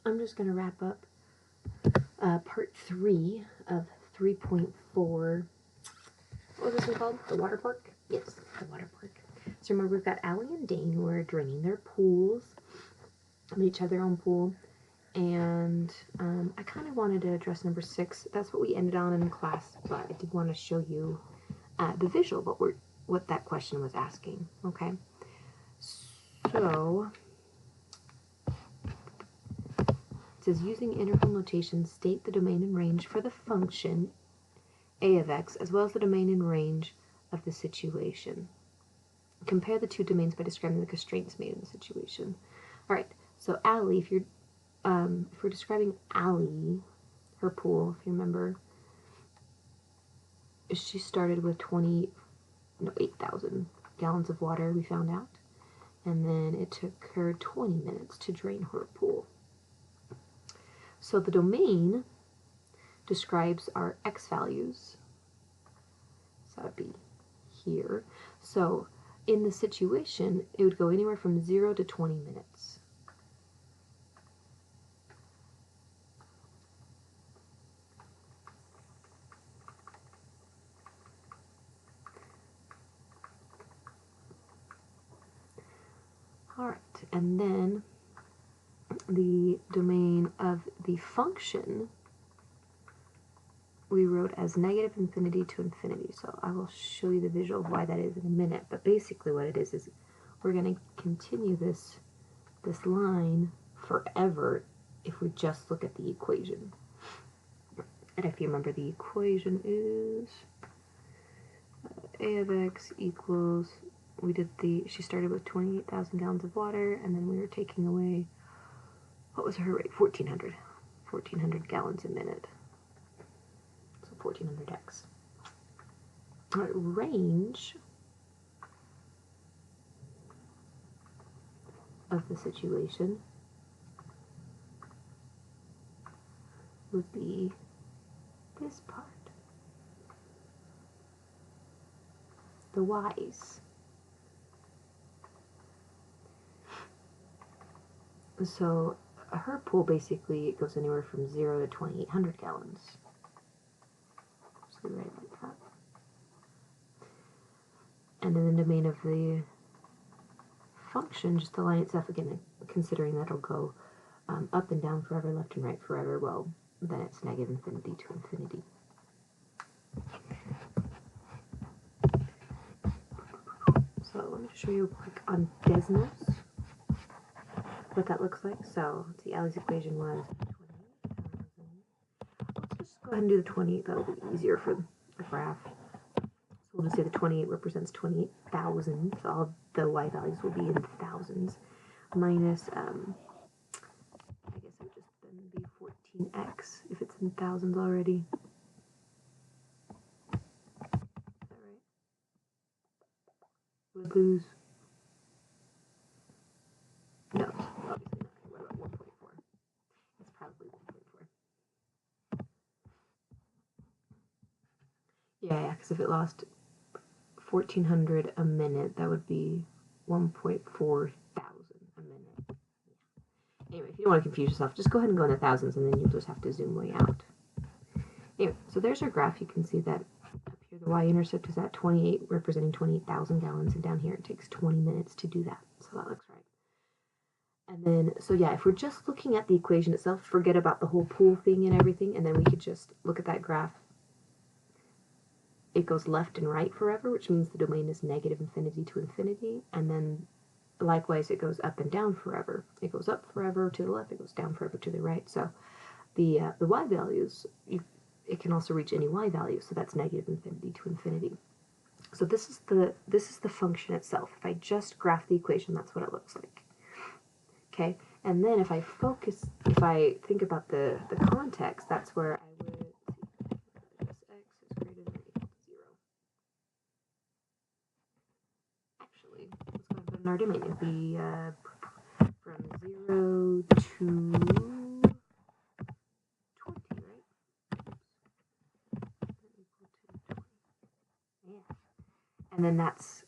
I'm just going to wrap up part 3 of 3.4. What was this one called? The water park? Yes, the water park. So remember, we've got Allie and Dane who are draining their pools. They each have their own pool. And I kind of wanted to address number 6. That's what we ended on in class, but I did want to show you the visual, what that question was asking. Okay, so it says, using interval notation, state the domain and range for the function a of x, as well as the domain and range of the situation. Compare the two domains by describing the constraints made in the situation. All right, so Allie, if we're describing Allie, her pool, if you remember, she started with 8,000 gallons of water, we found out, and then it took her 20 minutes to drain her pool. So the domain describes our x values, so that would be here. So in the situation, it would go anywhere from 0 to 20 minutes. Alright, and then the domain of the function we wrote as negative infinity to infinity. So I will show you the visual of why that is in a minute, but basically what it is we're going to continue this line forever if we just look at the equation. And if you remember, the equation is a of x equals, she started with 28,000 gallons of water, and then we were taking away, what was her rate? 1,400 gallons a minute. So 1,400x. Range of the situation would be this part, the y's. So her pool basically, it goes anywhere from 0 to 2,800 gallons. So we write it like that. And then the domain of the function, just the line itself, again, considering that it'll go up and down forever, left and right forever, well, then it's negative infinity to infinity. So let me show you quick on Desmos what that looks like. So let's see, Allie's equation was 28,000. Let's just go ahead and do the 28. That'll be easier for the graph. So we'll just say the 28 represents 28,000. So all the y values will be in thousands. Minus, I guess it would just then be 14x if it's in thousands already. Is that right? Would lose. No, obviously not. What about 1.4? It's probably 1.4. Yeah, because if it lost 1,400 a minute, that would be 1.4 thousand a minute. Yeah. Anyway, if you don't want to confuse yourself, just go ahead and go in the thousands, and then you'll just have to zoom way out. Anyway, so there's our graph. You can see that up here the y-intercept is at 28, representing 28,000 gallons, and down here it takes 20 minutes to do that. So that looks right. And then, so yeah, if we're just looking at the equation itself, forget about the whole pool thing and everything, and then we could just look at that graph. It goes left and right forever, which means the domain is negative infinity to infinity, and then likewise it goes up and down forever. It goes up forever to the left, it goes down forever to the right. So the y values, it can also reach any y value, so that's negative infinity to infinity. So this is the function itself. If I just graph the equation, that's what it looks like. Okay, and then if I think about the context, that's where I would see if x is greater than or equal to 0. Actually, let's go ahead and put in our domain. It would be from 0 to 20, right? Yeah. And then that's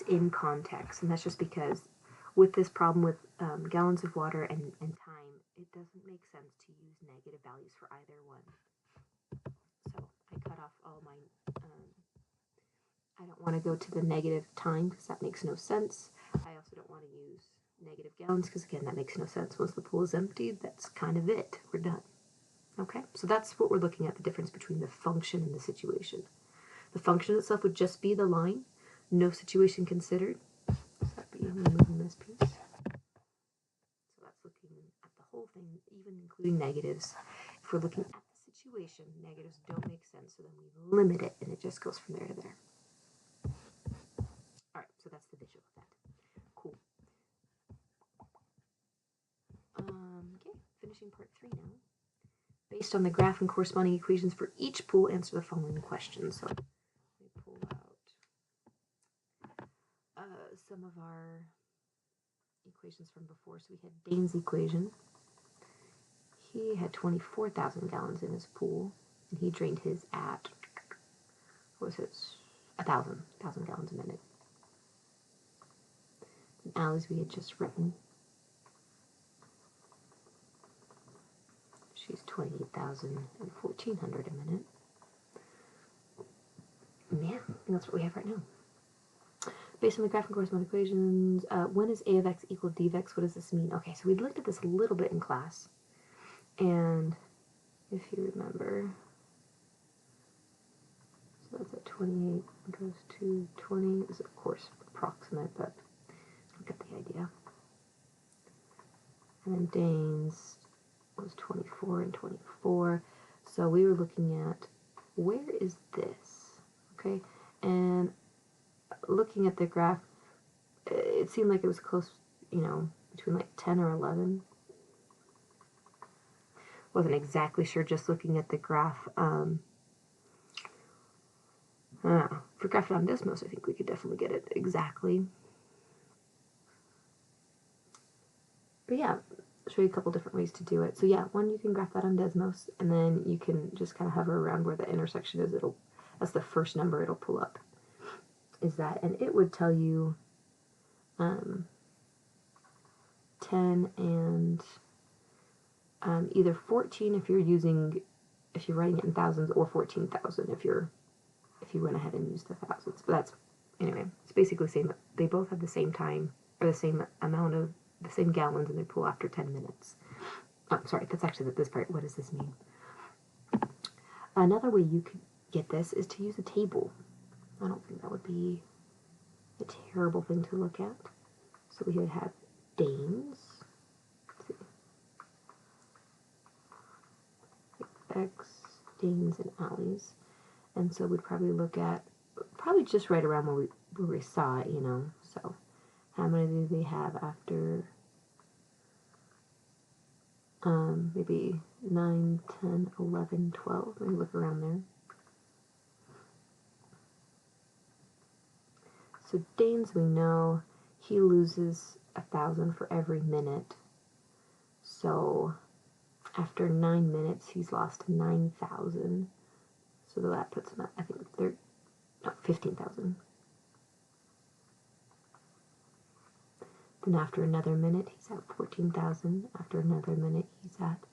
in context, and that's just because with this problem with gallons of water and time, it doesn't make sense to use negative values for either one. So I cut off all my, I don't want to go to the negative time because that makes no sense. I also don't want to use negative gallons because, again, that makes no sense. Once the pool is emptied, that's kind of it. We're done. Okay, so that's what we're looking at, the difference between the function and the situation. The function itself would just be the line, no situation considered. So that'd be removing this piece. So that's looking at the whole thing, even including negatives. If we're looking at the situation, negatives don't make sense, so then we limit it, and it just goes from there to there. All right, so that's the visual of that. Cool. Okay, finishing part 3 now. Based on the graph and corresponding equations for each pool, answer the following questions. So let me pull out some of our equations from before. So we had Dane's equation. He had 24,000 gallons in his pool, and he drained his at, what was his? 1,000 gallons a minute. And Allie's we had just written. She's 28,000 and 1,400 a minute. Yeah, I think that's what we have right now. Based on the graph and corresponding equations, when is a of x equal to d of x? What does this mean? Okay, so we looked at this a little bit in class. And if you remember, so that's at 28, goes to 20. This is, of course, approximate, but I'll get the idea. And then Dane's was 24 and 24. So we were looking at, where is this? Okay, and looking at the graph, it seemed like it was close, you know, between like 10 or 11. Wasn't exactly sure just looking at the graph. For graph it on Desmos, I think we could definitely get it exactly. But yeah, I'll show you a couple different ways to do it. So yeah, one, you can graph that on Desmos, and then you can just kind of hover around where the intersection is. That's the first number it'll pull up. Is that, and it would tell you 10 and either 14 if you're writing it in thousands, or 14,000 if you went ahead and used the thousands. But that's, anyway, it's basically the same. They both have the same time, or the same amount of, the same gallons, and they pull after 10 minutes. Oh, sorry, that's actually this part. What does this mean? Another way you could get this is to use a table. I don't think that would be a terrible thing to look at. So we would have Danes. Let's see. X, Danes, and Alleys. And so we'd probably look at, just right around where we saw it, you know. So how many do they have after maybe 9, 10, 11, 12? Let me look around there. So Danes, we know he loses 1,000 for every minute. So after 9 minutes, he's lost 9,000. So that puts him at, I think, 15,000. Then after another minute, he's at 14,000. After another minute, he's at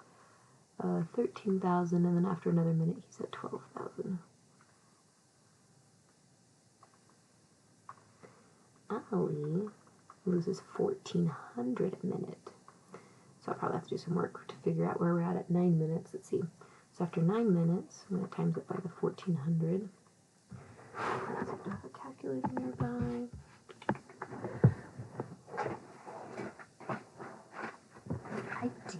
13,000. And then after another minute, he's at 12,000. Allie loses 1,400 a minute. So I'll probably have to do some work to figure out where we're at 9 minutes. Let's see. So after 9 minutes, I'm going to times it by the 1,400. I have a calculator nearby. I do.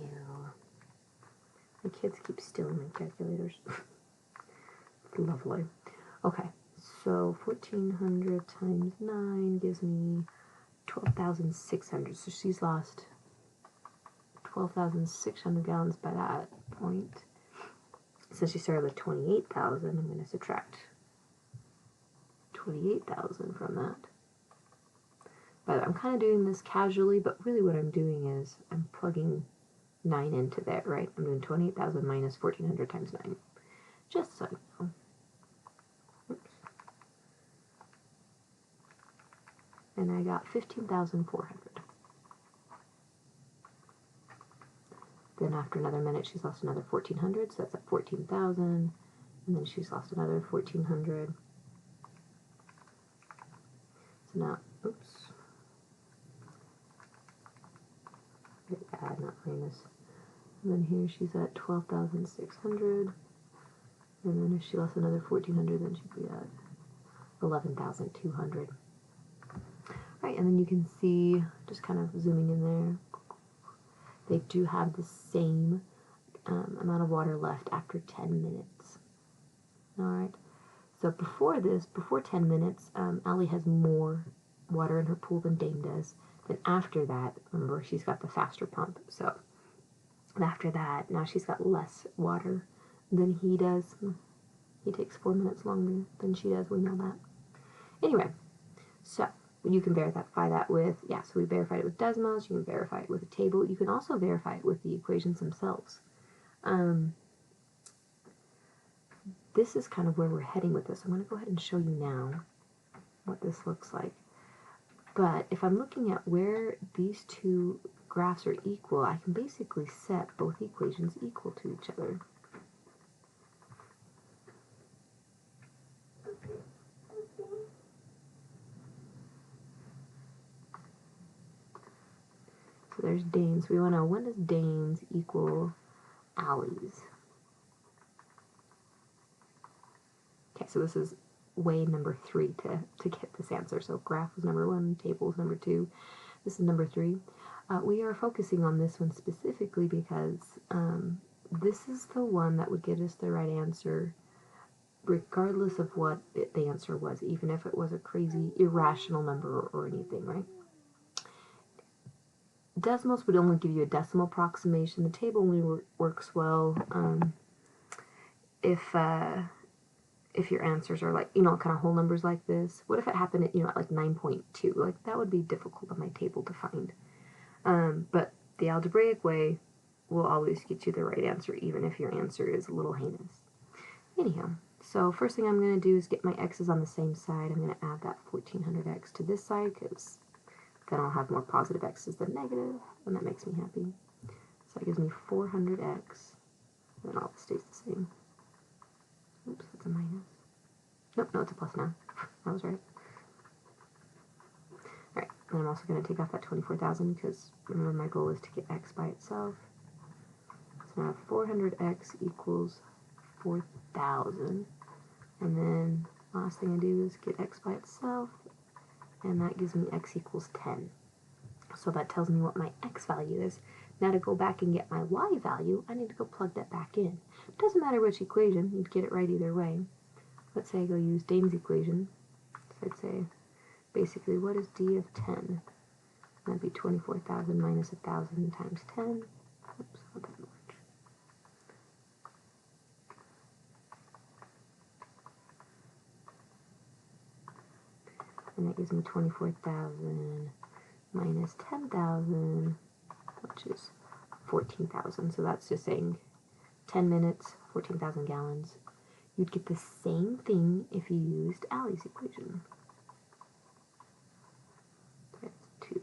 My kids keep stealing my calculators. Lovely. Okay, so 1,400 times 9 gives me 12,600. So she's lost 12,600 gallons by that point. Since she started with 28,000, I'm going to subtract 28,000 from that. But I'm kind of doing this casually, but really what I'm doing is I'm plugging 9 into that, right? I'm doing 28,000 minus 1,400 times 9. Just so you know. Oops. And I got 15,400. Then after another minute, she's lost another 1,400, so that's at 14,000. And then she's lost another 1,400. So now, oops. Add, not minus. And then here she's at 12,600. And then if she lost another 1,400, then she'd be at 11,200. Right, and then you can see, just kind of zooming in there, they do have the same amount of water left after 10 minutes. Alright, so before 10 minutes, Allie has more water in her pool than Dame does. Then after that, remember, she's got the faster pump, so after that, now she's got less water than he does. He takes 4 minutes longer than she does, we know that. Anyway, so you can verify that with, yeah, so we verified it with Desmos, you can verify it with a table, you can also verify it with the equations themselves. This is kind of where we're heading with this. I'm going to go ahead and show you now what this looks like. But if I'm looking at where these two graphs are equal, I can basically set both equations equal to each other. So there's Dane's. We want to know, when does Dane's equal Allie's? Okay, so this is way number 3 to get this answer. So graph was number 1, table was number 2. This is number 3. We are focusing on this one specifically because this is the one that would get us the right answer regardless of what the answer was, even if it was a crazy, irrational number or anything, right? Desmos would only give you a decimal approximation. The table only works well if your answers are like, you know, kind of whole numbers like this. What if it happened at, you know, at like 9.2? Like, that would be difficult on my table to find. But the algebraic way will always get you the right answer, even if your answer is a little heinous. Anyhow, so first thing I'm going to do is get my x's on the same side. I'm going to add that 1,400x to this side, because then I'll have more positive x's than negative, and that makes me happy. So that gives me 400x, and then all this stays the same. Oops, that's a minus. Nope, no, it's a plus now. I was right. Alright, and I'm also going to take off that 24,000 because remember my goal is to get x by itself. So now 400x equals 4,000. And then last thing I do is get x by itself, and that gives me x equals 10. So that tells me what my x value is. Now to go back and get my y value, I need to go plug that back in. It doesn't matter which equation, you'd get it right either way. Let's say I go use Dame's equation. So I'd say, basically, what is d of 10? That'd be 24,000 minus 1,000 times 10. Oops, not that much. And that gives me 24,000 minus 10,000, which is 14,000. So that's just saying 10 minutes, 14,000 gallons. You'd get the same thing if you used Allie's equation. That's 2.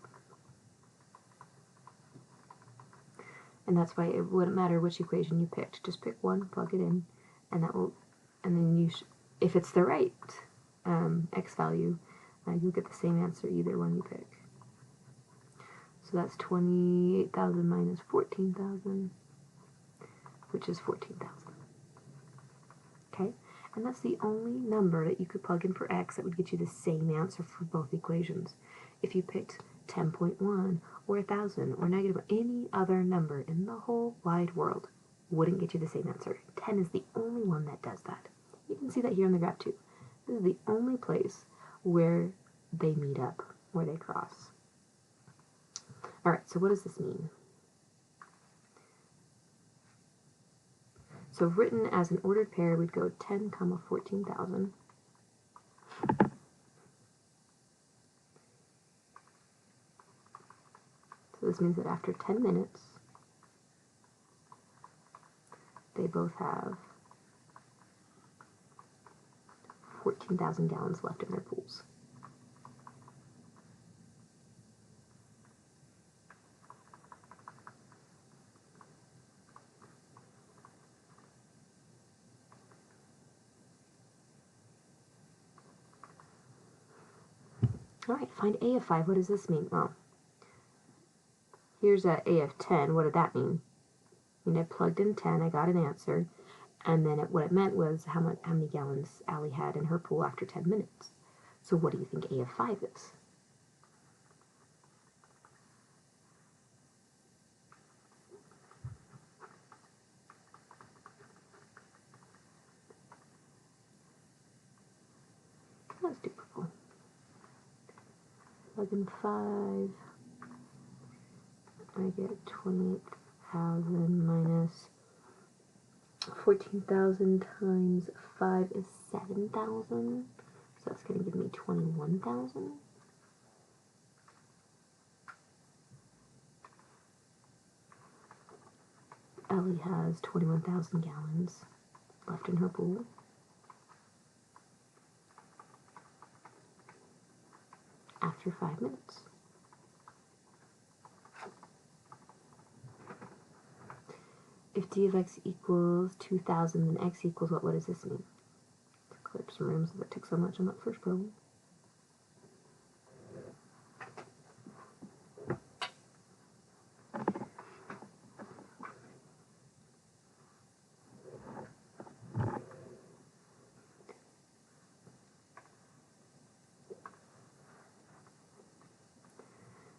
And that's why it wouldn't matter which equation you picked. Just pick one, plug it in, and that will, and then you, if it's the right x value, you'll get the same answer either one you pick. So that's 28,000 minus 14,000, which is 14,000. Okay, and that's the only number that you could plug in for x that would get you the same answer for both equations. If you picked 10.1 or 1,000 or negative any other number in the whole wide world, wouldn't get you the same answer. 10 is the only one that does that. You can see that here on the graph too. This is the only place where they meet up, where they cross. Alright, so what does this mean? So written as an ordered pair, we'd go 10, 14,000. So this means that after 10 minutes, they both have 14,000 gallons left in their pools. Alright, find A of 5. What does this mean? Well, here's a of 10. What did that mean? I mean, I plugged in 10, I got an answer, and then what it meant was how many gallons Allie had in her pool after 10 minutes. So what do you think A of 5 is? Let's do purple. Plug in 5. I get 28,000 minus 14,000 times 5 is 7,000. So that's going to give me 21,000. Ellie has 21,000 gallons left in her pool. After 5 minutes. If d of x equals 2,000, then x equals what? What does this mean? To clear up some rooms that took so much on that first problem.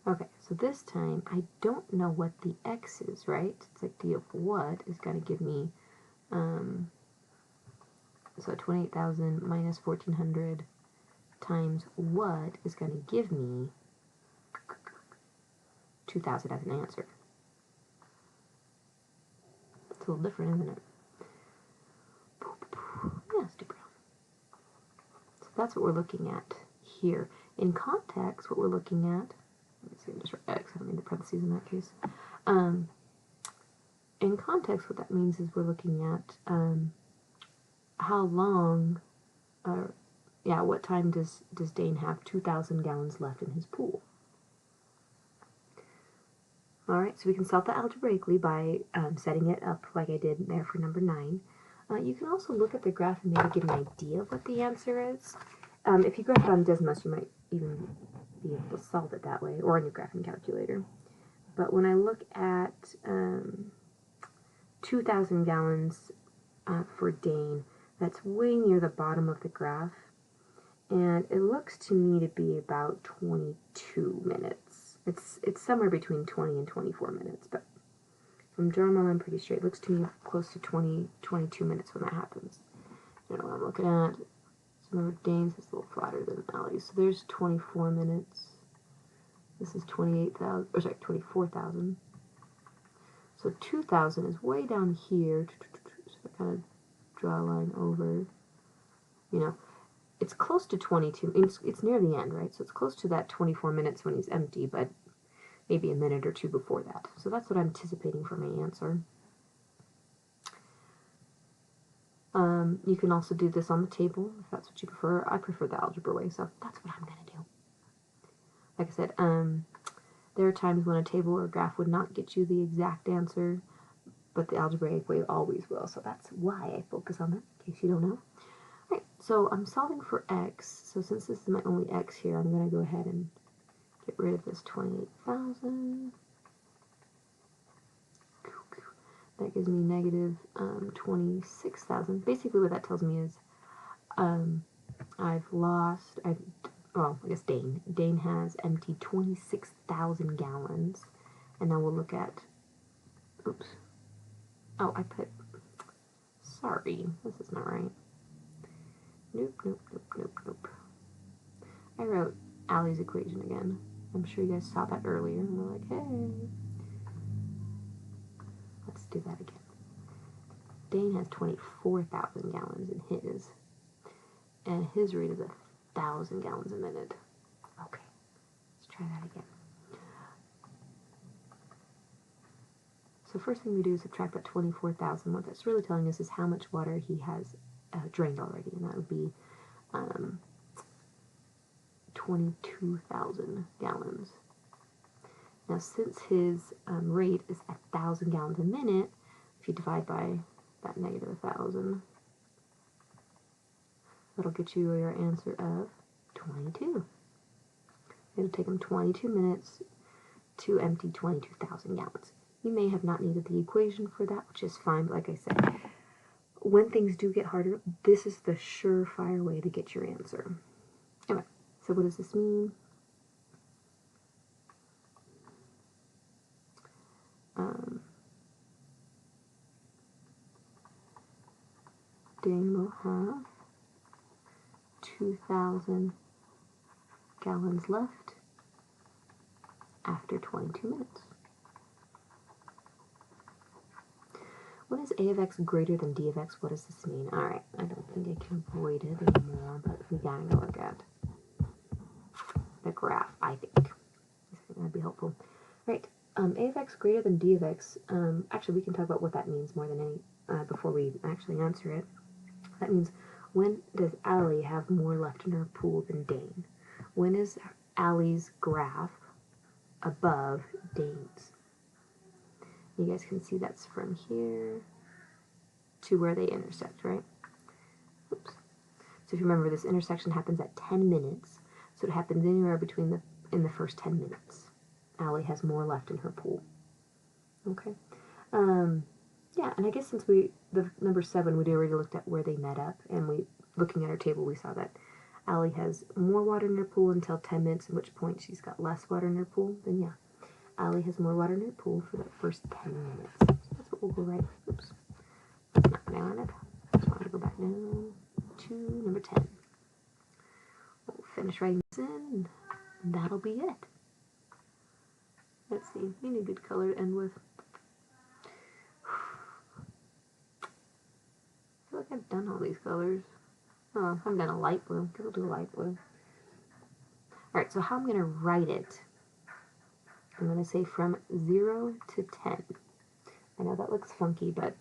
Okay, so this time I don't know what the x is, right? It's like d of what is going to give me, so 28,000 minus 1,400 times what is going to give me 2,000 as an answer. It's a little different, isn't it? Yeah, let's do brown. So that's what we're looking at here. In context, what we're looking at, let me see, I'm just write x, I don't mean the parentheses in that case. In context, what that means is we're looking at how long, what time does Dane have 2,000 gallons left in his pool? Alright, so we can solve that algebraically by setting it up like I did there for number 9. You can also look at the graph and maybe get an idea of what the answer is. If you graph it on Desmos, you might even be able to solve it that way, or on your graphing calculator. But when I look at 2,000 gallons for Dane, that's way near the bottom of the graph, and it looks to me to be about 22 minutes. It's somewhere between 20 and 24 minutes, but if I'm drawing my line pretty straight, it looks to me close to 22 minutes when that happens. You know what I'm looking at? So remember, Dane's is a little flatter than Allie's, so there's 24 minutes. This is 24,000. So 2,000 is way down here. So I kind of draw a line over. You know, it's close to 22. It's near the end, right? So it's close to that 24 minutes when he's empty, but maybe a minute or two before that. So that's what I'm anticipating for my answer. You can also do this on the table if that's what you prefer. I prefer the algebra way, so that's what I'm going to do. Like I said, there are times when a table or graph would not get you the exact answer, but the algebraic way always will. So that's why I focus on that, in case you don't know. Alright, so I'm solving for x. So since this is my only x here, I'm going to go ahead and get rid of this 28,000. That gives me negative 26,000. Basically what that tells me is well, I guess Dane has emptied 26,000 gallons. And now we'll look at, oops. Oh, sorry, this is not right. Nope. I wrote Allie's equation again. I'm sure you guys saw that earlier, and we're like, hey. Let's do that again. Dane has 24,000 gallons in his, and his rate is 1,000 gallons a minute. Okay, let's try that again. So first thing we do is subtract that 24,000. What that's really telling us is how much water he has drained already, and that would be 22,000 gallons. Now, since his rate is 1,000 gallons a minute, if you divide by that negative 1,000, that'll get you your answer of 22. It'll take them 22 minutes to empty 22,000 gallons. You may have not needed the equation for that, which is fine, but like I said, when things do get harder, this is the surefire way to get your answer. Anyway, so what does this mean? Dane will have 2,000 gallons left after 22 minutes. When is A of x greater than D of x? What does this mean? Alright, I don't think I can avoid it anymore, but we gotta go look at the graph, I think. That'd be helpful. Right, A of x greater than D of x, actually we can talk about what that means more than any, before we actually answer it. That means, when does Allie have more left in her pool than Dane? When is Allie's graph above Dane's? You guys can see that's from here to where they intersect, right? Oops. So if you remember, this intersection happens at 10 minutes, so it happens anywhere between in the first 10 minutes. Allie has more left in her pool. Okay. Yeah, and I guess since the number 7, we already looked at where they met up, and looking at our table, we saw that Allie has more water in her pool until 10 minutes, at which point she's got less water in her pool. Then yeah, Allie has more water in her pool for the first 10 minutes. So that's what we'll go right. Oops. That's not what I wanted. I just wanted to go back down to number 10. We'll finish writing this in, and that'll be it. Let's see. We need a good color to end with. I feel like I've done all these colors. Oh, I haven't done a light blue. We'll do a light blue. Alright, so how I'm going to write it. I'm going to say from 0 to 10. I know that looks funky, but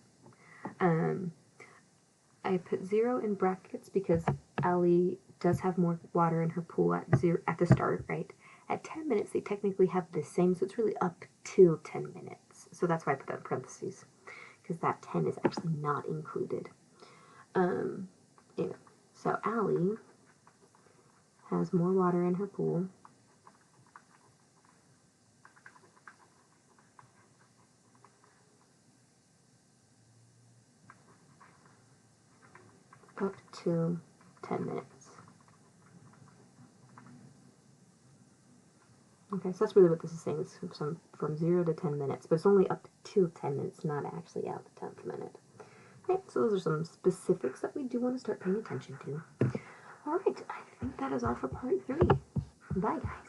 I put 0 in brackets because Allie does have more water in her pool at the start, right? At 10 minutes, they technically have the same, so it's really up till 10 minutes. So that's why I put that in parentheses, because that 10 is actually not included. Anyway, so Allie has more water in her pool up to 10 minutes. Okay, so that's really what this is saying. It's from 0 to 10 minutes, but it's only up to 10 minutes, not actually out the 10th minute. Right, so those are some specifics that we do want to start paying attention to. Alright, I think that is all for part 3. Bye, guys.